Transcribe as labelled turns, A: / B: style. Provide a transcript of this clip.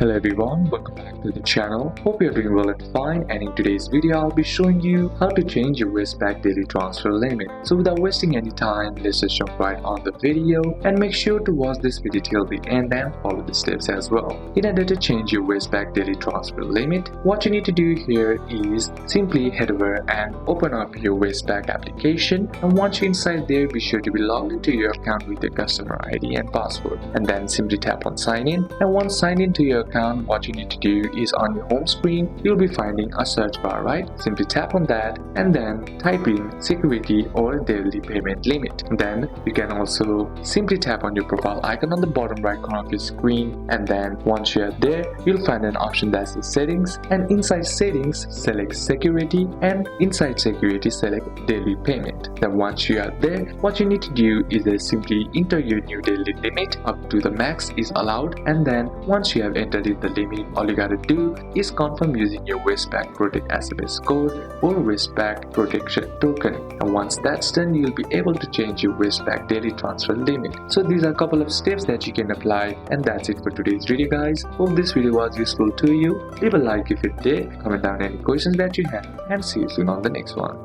A: Hello everyone, welcome back to the channel. Hope you're doing well and fine, and in today's video I'll be showing you how to change your Westpac daily transfer limit. So without wasting any time, let's just jump right on the video and make sure to watch this video till the end and follow the steps as well. In order to change your Westpac daily transfer limit, what you need to do here is simply head over and open up your Westpac application, and once you're inside there, be sure to be logged into your account with your customer ID and password, and then simply tap on sign in. And once signed into your account, what you need to do is on your home screen you'll be finding a search bar, right? Simply tap on that and then type in security or daily payment limit. Then you can also simply tap on your profile icon on the bottom right corner of your screen, and then once you are there you'll find an option that says settings, and inside settings select security, and inside security select daily payment. Then once you are there, what you need to do is simply enter your new daily limit up to the max is allowed, and then once you have entered in the limit, all you gotta do is confirm using your Westpac Protect SMS code or Westpac Protection token. And once that's done, you'll be able to change your Westpac daily transfer limit. So these are a couple of steps that you can apply, and that's it for today's video, guys. Hope this video was useful to you. Leave a like if it did, comment down any questions that you have, and see you soon on the next one.